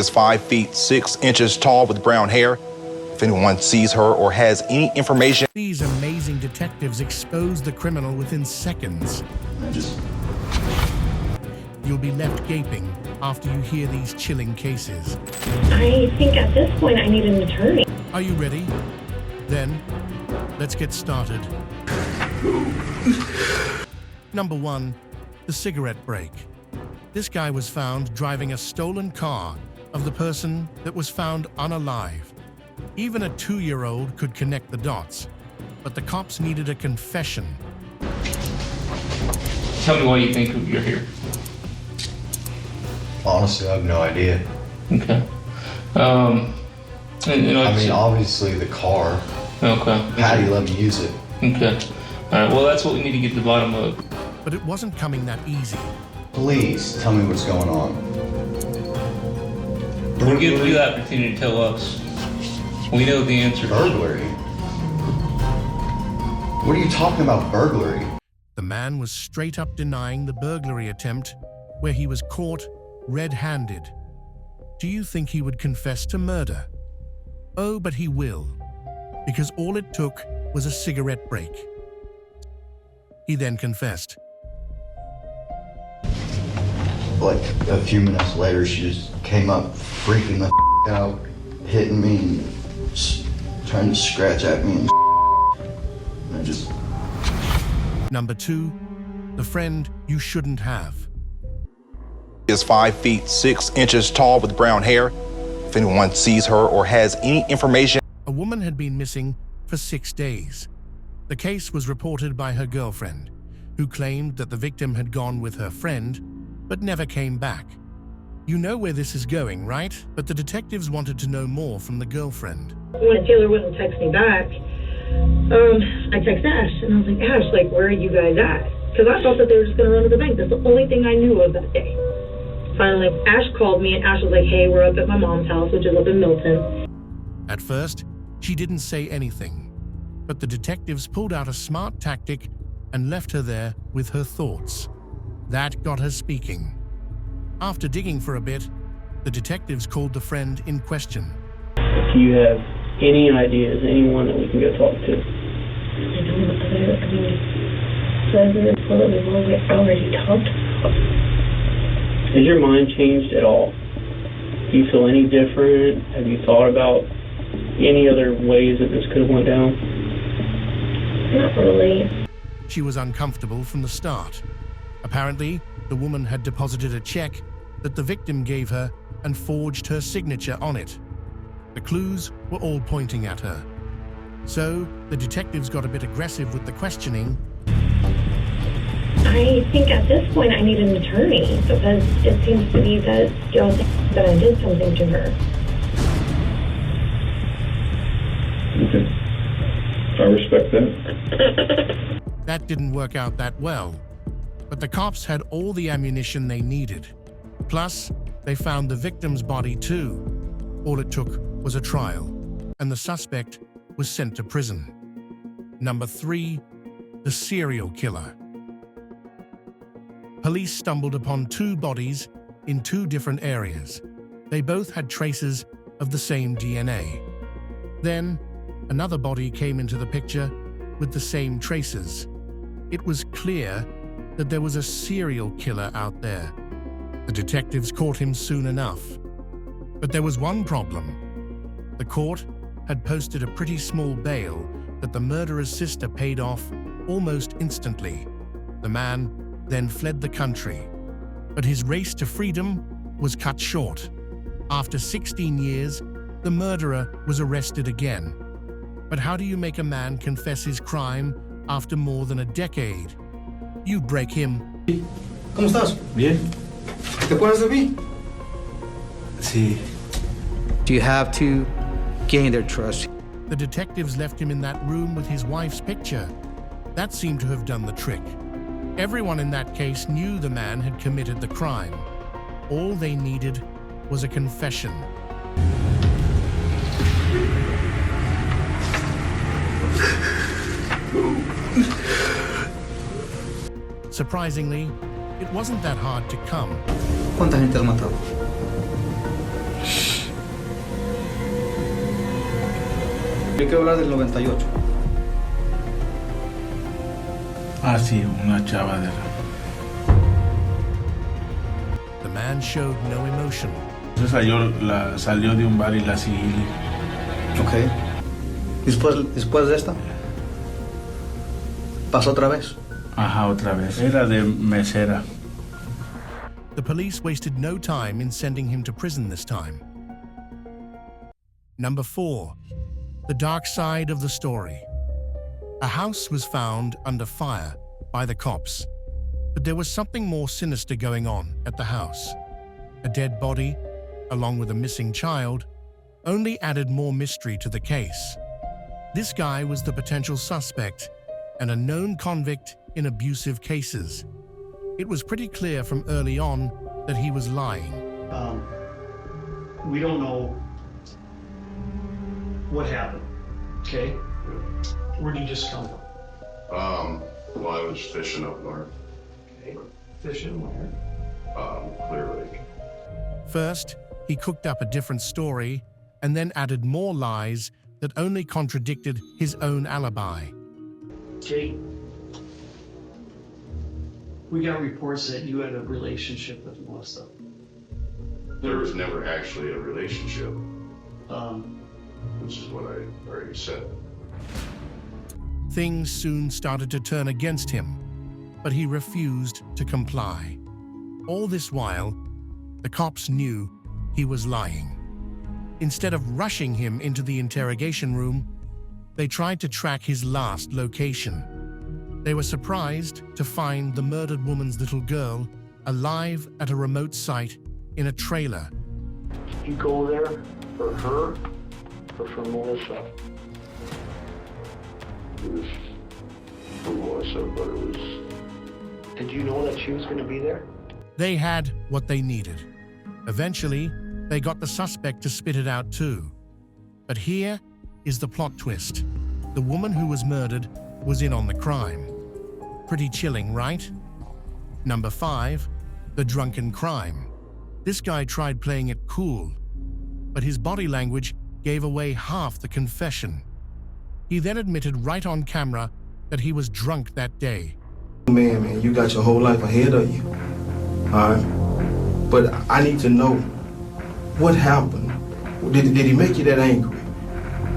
is 5 feet 6 inches tall with brown hair. If anyone sees her or has any information... These amazing detectives expose the criminal within seconds. You'll be left gaping after you hear these chilling cases. I think at this point I need an attorney. Are you ready? Then, let's get started. Number 1, the cigarette break. This guy was found driving a stolen car of the person that was found unalive. Even a 2-year-old could connect the dots, but the cops needed a confession. Tell me why you think you're here. Honestly, I have no idea. Okay. I mean, obviously the car. Okay. Patty let me use it. Okay. All right. Well, that's what we need to get to the bottom of. But it wasn't coming that easy. Please tell me what's going on. We'll give you the opportunity to tell us. We know the answer. Burglary? What are you talking about, burglary? The man was straight up denying the burglary attempt, where he was caught red-handed. Do you think he would confess to murder? Oh, but he will, because all it took was a cigarette break. He then confessed. Like, a few minutes later, she just came up freaking the out, hitting me and trying to scratch at me and I just... Number 2, the friend you shouldn't have. Is 5 feet 6 inches tall with brown hair. If anyone sees her or has any information... A woman had been missing for 6 days. The case was reported by her girlfriend, who claimed that the victim had gone with her friend, but never came back. You know where this is going, right? But the detectives wanted to know more from the girlfriend. When Taylor wouldn't text me back, I texted Ash, and I was like, Ash, like, where are you guys at? Because I thought that they were just going to run to the bank. That's the only thing I knew of that day. Finally, Ash called me, and Ash was like, hey, we're up at my mom's house, which is up in Milton. At first, she didn't say anything, but the detectives pulled out a smart tactic and left her there with her thoughts. That got her speaking. After digging for a bit, the detectives called the friend in question. Do you have any ideas, anyone that we can go talk to? I don't know other, President, what we've already talked about. Has your mind changed at all? Do you feel any different? Have you thought about any other ways that this could have went down? Not really. She was uncomfortable from the start. Apparently, the woman had deposited a check that the victim gave her and forged her signature on it. The clues were all pointing at her. So, the detectives got a bit aggressive with the questioning. I think at this point I need an attorney because it seems to me that y'all think that I did something to her. Okay. I respect that. That didn't work out that well, but the cops had all the ammunition they needed. Plus, they found the victim's body too. All it took was a trial, and the suspect was sent to prison. Number 3, the serial killer. Police stumbled upon 2 bodies in 2 different areas. They both had traces of the same DNA. Then, another body came into the picture with the same traces. It was clear that there was a serial killer out there. The detectives caught him soon enough. But there was one problem. The court had posted a pretty small bail that the murderer's sister paid off almost instantly. The man then fled the country, but his race to freedom was cut short. After 16 years, the murderer was arrested again. But how do you make a man confess his crime after more than a decade? You break him. ¿Cómo estás? Bien. ¿Te acuerdas de mí? Sí. You have to gain their trust. The detectives left him in that room with his wife's picture. That seemed to have done the trick. Everyone in that case knew the man had committed the crime. All they needed was a confession. Surprisingly, it wasn't that hard to come. ¿Cuánta gente has matado? Yo quiero hablar del 98. Ah, sí, una chava de... The man showed no emotion. Entonces salió de un bar y la seguí. Ok. Después de esta, pasó otra vez. Ajá, otra vez. Era de mesera. The police wasted no time in sending him to prison this time. Number 4. The dark side of the story. A house was found under fire by the cops, but there was something more sinister going on at the house. A dead body, along with a missing child, only added more mystery to the case. This guy was the potential suspect and a known convict in abusive cases. It was pretty clear from early on that he was lying. We don't know what happened, okay? Where'd you just come from? Well, I was fishing up north. Okay. Fishing where? Clear Lake. First, he cooked up a different story and then added more lies that only contradicted his own alibi. Okay. We got reports that you had a relationship with Melissa. There was never actually a relationship, Um, which is what I already said. Things soon started to turn against him, but he refused to comply. All this while, the cops knew he was lying. Instead of rushing him into the interrogation room, they tried to track his last location. They were surprised to find the murdered woman's little girl alive at a remote site in a trailer. Did you go there for her or for Melissa? It was for Melissa, but it was... Did you know that she was going to be there? They had what they needed. Eventually, they got the suspect to spit it out too. But here is the plot twist. The woman who was murdered was in on the crime. Pretty chilling, right? Number 5, the drunken crime. This guy tried playing it cool, but his body language gave away half the confession. He then admitted right on camera that he was drunk that day. Man, you got your whole life ahead of you. All right? But I need to know what happened. Did he make you that angry?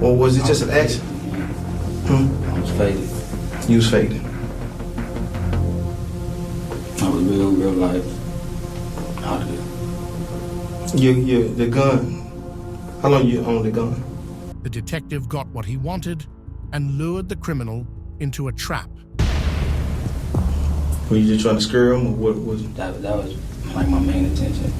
Or was it just an accident? I was faded. You was faded. I was real life out of it. The gun. How long you own the gun? The detective got what he wanted and lured the criminal into a trap. Were you just trying to scare him, or what was it? That was like my main intention.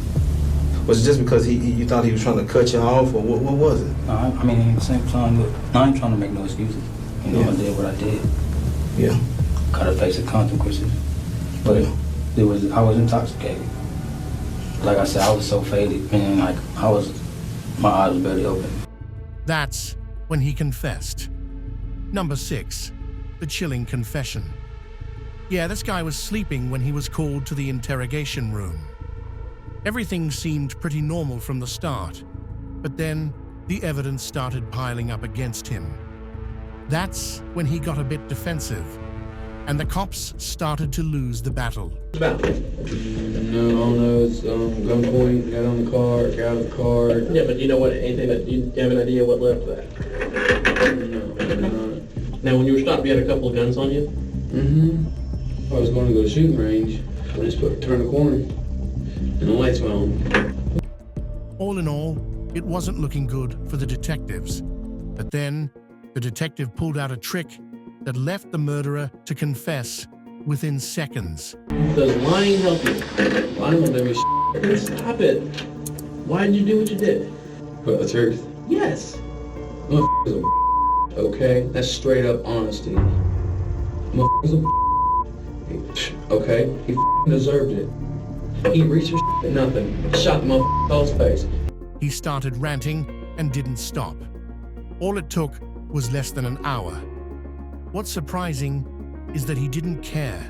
Was it just because you thought he was trying to cut you off, or what was it? No, I mean, at the same time, I ain't trying to make no excuses. You know, Yeah. I did what I did. Yeah. Gotta face the consequences. But Yeah. I was intoxicated. Like I said, I was so faded, man. Like my eyes were barely open. That's when he confessed. Number 6, the chilling confession. Yeah, this guy was sleeping when he was called to the interrogation room. Everything seemed pretty normal from the start, but then the evidence started piling up against him. That's when he got a bit defensive, and the cops started to lose the battle. No, I don't know. It's gunpoint, got on the car, got out of the car. Yeah, but you know what? Anything that you have an idea what led to that? No. Now, when you were stopped, you had a couple of guns on you. Mm-hmm. I was going to go to shooting range. I just turned the corner, and the lights went on. All in all, it wasn't looking good for the detectives. But then, the detective pulled out a trick that left the murderer to confess within seconds. Does lying help you? Lying will never Stop it. Why did you do what you did? But the truth? Yes. Motherfucker's a okay? That's straight up honesty. Motherfucker's a okay? He deserved it. He reached for nothing. Shot the motherfucker's face. He started ranting and didn't stop. All it took was less than an hour. What's surprising is that he didn't care.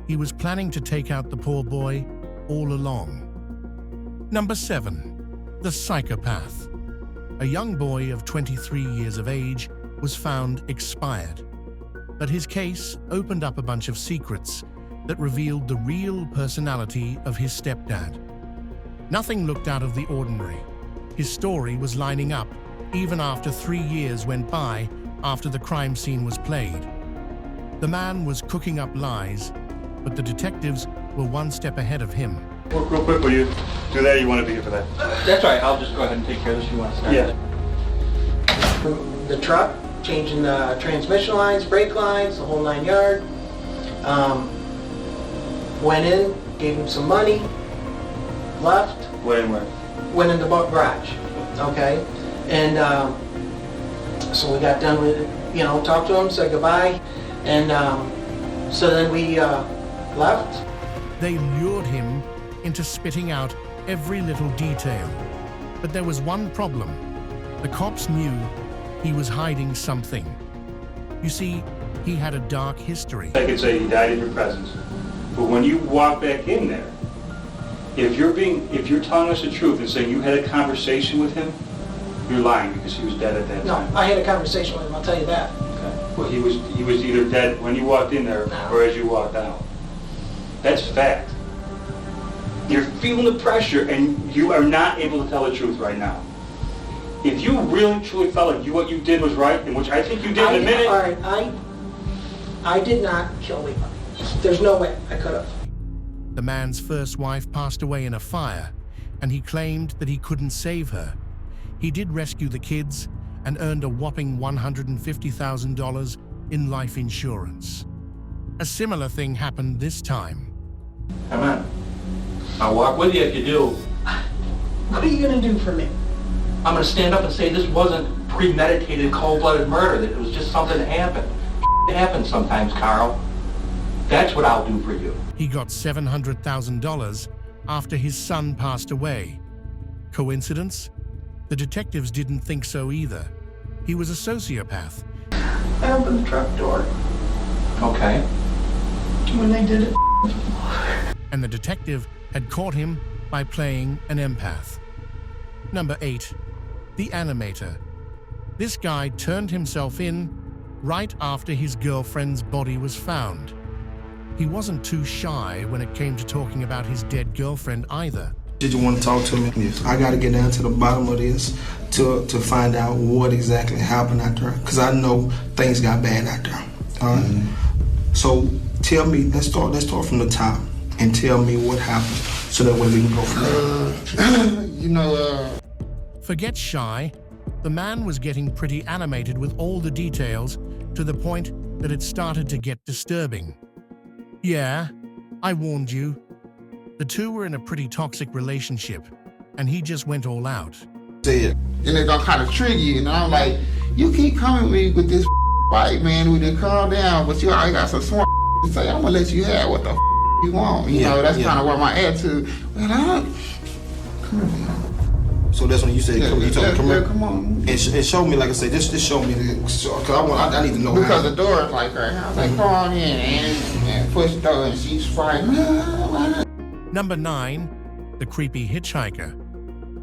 He was planning to take out the poor boy all along. Number 7, the psychopath. A young boy of 23 years of age was found expired. But his case opened up a bunch of secrets that revealed the real personality of his stepdad. Nothing looked out of the ordinary. His story was lining up even after 3 years went by after the crime scene was played. The man was cooking up lies, but the detectives were one step ahead of him. Real quick, will you do that or you want to be here for that? That's all right, I'll just go ahead and take care of this. You want to start? Yeah. The truck, changing the transmission lines, brake lines, the whole 9 yards. Went in, gave him some money, left. Went in where? Went in the garage, okay? And so we got done with it, talked to him, said goodbye, and so then we left. They lured him into spitting out every little detail. But there was one problem. The cops knew he was hiding something. You see, he had a dark history. I could say he died in your presence. But when you walk back in there, if you're telling us the truth and saying you had a conversation with him, you're lying because he was dead at that time. No, I had a conversation with him, I'll tell you that. Okay. Well, he was either dead when you walked in there or as you walked out. That's fact. You're feeling the pressure and you are not able to tell the truth right now. If you really truly felt like what you did was right, and which I think you did in a minute. All right, I did not kill anybody. There's no way I could have. The man's first wife passed away in a fire, and he claimed that he couldn't save her. He did rescue the kids and earned a whopping $150,000 in life insurance. A similar thing happened this time. Come on. I'll walk with you if you do. What are you going to do for me? I'm going to stand up and say this wasn't premeditated, cold-blooded murder, that it was just something that happened. It happens sometimes, Carl. That's what I'll do for you. He got $700,000 after his son passed away. Coincidence? The detectives didn't think so either. He was a sociopath. I opened the truck door. Okay. When they did it. And the detective had caught him by playing an empath. Number 8, the Animator. This guy turned himself in right after his girlfriend's body was found. He wasn't too shy when it came to talking about his dead girlfriend either. Did you want to talk to me? Yes. I got to get down to the bottom of this to find out what exactly happened out there, because I know things got bad out there. All right? Mm-hmm. So tell me, let's start from the top and tell me what happened so that way we can go from there. Forget shy. The man was getting pretty animated with all the details to the point that it started to get disturbing. Yeah, I warned you. The two were in a pretty toxic relationship, and he just went all out. And they're gonna kind of trigger you, and I'm like, you keep coming with me with this fight, man, we didn't calm down, but you already got some smart to say, I'm gonna let you have what the you want. You know, that's kind of where my attitude, come on. So that's when you said, come on. And show me, like I said, just show me, because I need to know. Because the door is like right now. I was like, come on in, and push the door, and she's fighting. Number 9, the creepy hitchhiker.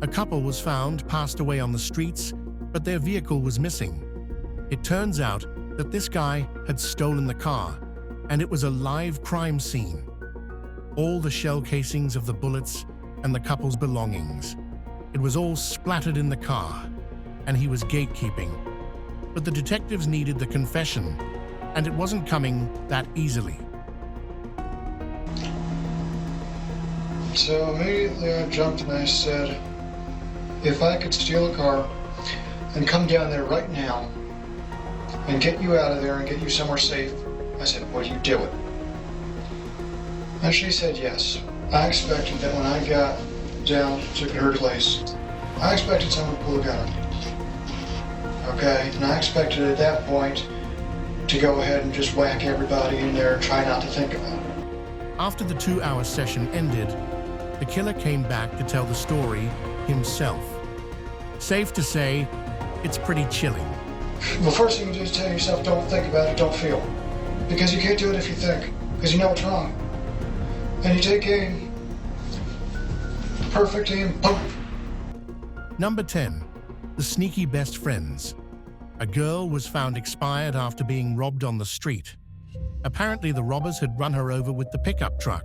A couple was found passed away on the streets, but their vehicle was missing. It turns out that this guy had stolen the car, and it was a live crime scene. All the shell casings of the bullets and the couple's belongings. It was all splattered in the car, and he was gatekeeping. But the detectives needed the confession, and it wasn't coming that easily. So immediately I jumped and I said, if I could steal a car and come down there right now and get you out of there and get you somewhere safe, I said, would you do it? And she said yes. I expected that when I got down to her place, I expected someone to pull a gun on me. Okay? And I expected at that point to go ahead and just whack everybody in there and try not to think about it. After the 2-hour session ended, the killer came back to tell the story himself. Safe to say, it's pretty chilling. The first thing you do is tell yourself, don't think about it, don't feel. Because you can't do it if you think, because you know it's wrong. And you take aim, perfect aim, boom. Number 10, the sneaky best friends. A girl was found expired after being robbed on the street. Apparently, the robbers had run her over with the pickup truck.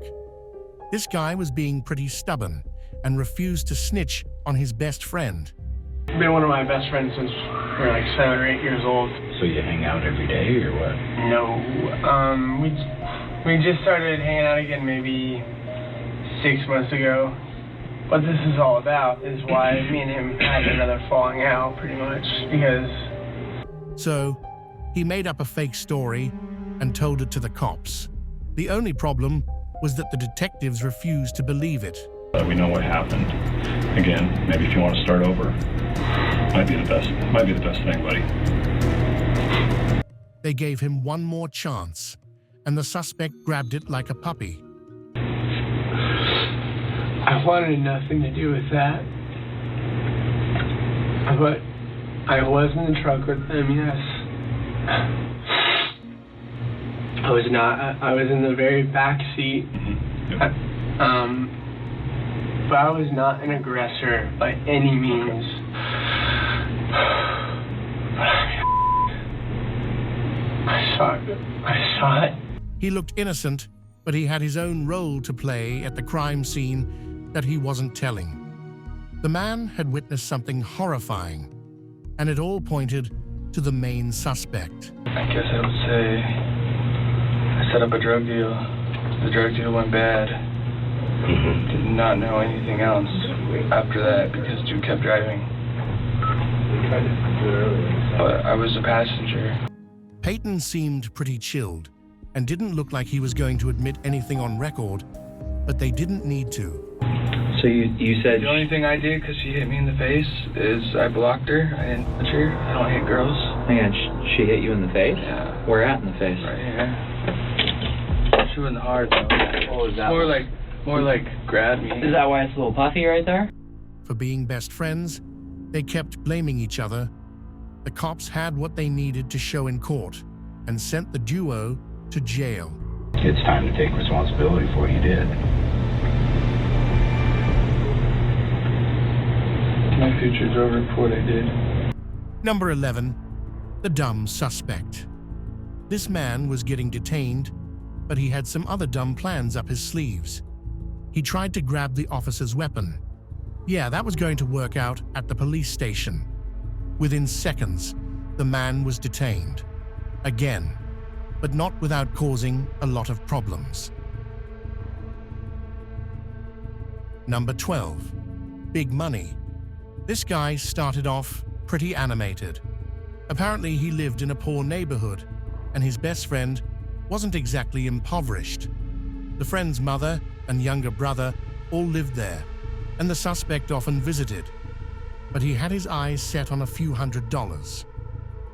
This guy was being pretty stubborn and refused to snitch on his best friend. I've been one of my best friends since we were like 7 or 8 years old. So you hang out every day or what? No. We just started hanging out again maybe 6 months ago. What this is all about is why me and him had another falling out, pretty much, because... So, he made up a fake story and told it to the cops. The only problem was that the detectives refused to believe it. We know what happened. Again, maybe if you want to start over, might be the best thing, buddy. They gave him one more chance, and the suspect grabbed it like a puppy. I wanted nothing to do with that. But I was in the truck with them, yes. I was not. I was in the very back seat. Yep. But I was not an aggressor by any means. I saw it. He looked innocent, but he had his own role to play at the crime scene that he wasn't telling. The man had witnessed something horrifying, and it all pointed to the main suspect. I guess I would say I set up a drug deal. The drug deal went bad. Did not know anything else after that because dude kept driving. But I was a passenger. Peyton seemed pretty chilled and didn't look like he was going to admit anything on record, but they didn't need to. So you said... The only thing I did because she hit me in the face is I blocked her. I didn't touch her. I don't hit girls. Hang on, she hit you in the face? Yeah. Where at in the face? Right here. She wasn't hard though. What was that? More like grab me. Is that why it's a little puffy right there? For being best friends, they kept blaming each other. The cops had what they needed to show in court and sent the duo to jail. It's time to take responsibility for what you did. My future's over for what I did. Number 11, the dumb suspect. This man was getting detained, but he had some other dumb plans up his sleeves. He tried to grab the officer's weapon. Yeah, that was going to work out at the police station. Within seconds, the man was detained. Again, but not without causing a lot of problems. Number 12, big money. This guy started off pretty animated. Apparently, he lived in a poor neighborhood, and his best friend wasn't exactly impoverished. The friend's mother and younger brother all lived there, and the suspect often visited. But he had his eyes set on a few $100s.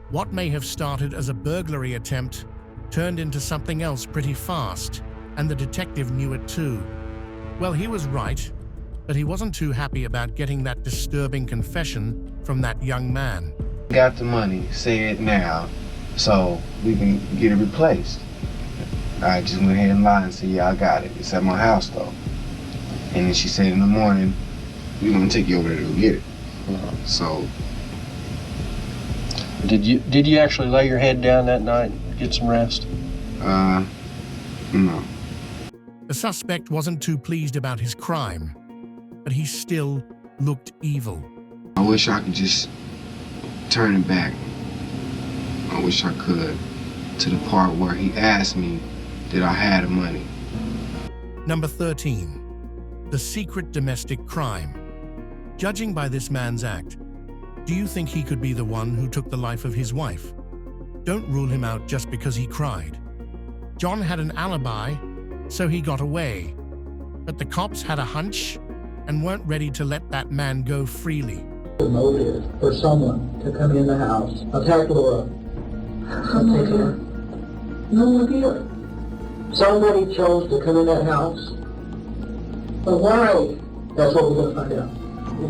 What may have started as a burglary attempt turned into something else pretty fast, and the detective knew it too. Well, he was right, but he wasn't too happy about getting that disturbing confession from that young man. Got the money, say it now, so we can get it replaced. I just went ahead and lied and said, yeah, I got it. It's at my house, though. And then she said in the morning, we're going to take you over there to go get it. So... Did you actually lay your head down that night and get some rest? No. The suspect wasn't too pleased about his crime, but he still looked evil. I wish I could just turn it back. I wish I could, to the part where he asked me that I had the money. Number 13, the secret domestic crime. Judging by this man's act, do you think he could be the one who took the life of his wife? Don't rule him out just because he cried. John had an alibi, so he got away. But the cops had a hunch and weren't ready to let that man go freely. The motive for someone to come in the house, attack Laura. No idea. Somebody chose to come in that house. But why? That's what we're going to find out.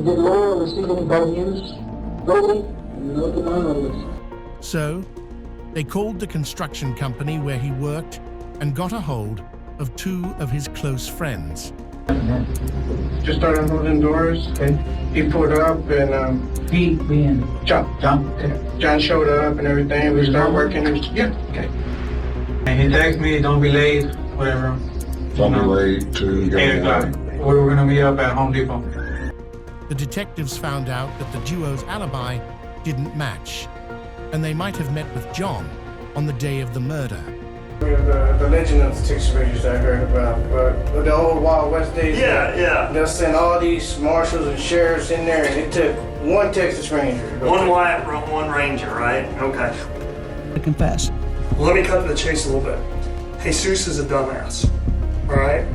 Did Laura receive any bone use? Nobody? No to my knowledge. So, they called the construction company where he worked and got a hold of two of his close friends. Just started holding doors. Okay. He pulled up and He being John. okay. John showed up and everything. We started working. Yeah. Okay. And he texted me, don't be late, whatever. Don't be late to 8 o'clock. We were gonna meet up at Home Depot. The detectives found out that the duo's alibi didn't match, and they might have met with John on the day of the murder. The legend of the text strangers I heard about, but the old Wild West days. Yeah. They'll send all these marshals and sheriffs in there, and it took one Texas Ranger. One white, one ranger, right? Okay. To confess. Well, let me cut to the chase a little bit. Jesus is a dumbass, all right?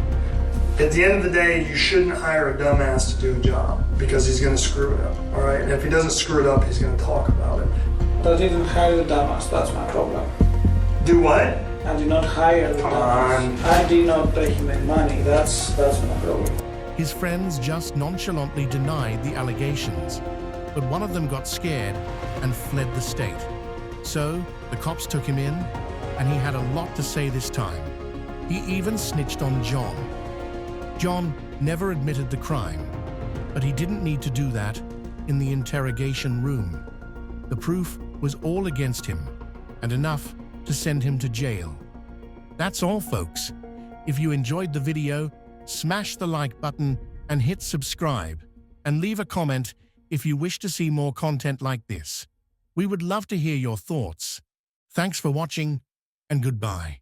At the end of the day, you shouldn't hire a dumbass to do a job because he's going to screw it up, all right? And if he doesn't screw it up, he's going to talk about it. I didn't hire the dumbass, that's my problem. Do what? I did not hire the dumbass. I did not pay him any money, that's my problem. His friends just nonchalantly denied the allegations, but one of them got scared and fled the state. So the cops took him in, and he had a lot to say this time. He even snitched on John. John never admitted the crime, but he didn't need to do that in the interrogation room. The proof was all against him, and enough to send him to jail. That's all, folks. If you enjoyed the video, smash the like button and hit subscribe, and leave a comment if you wish to see more content like this. We would love to hear your thoughts. Thanks for watching, and goodbye.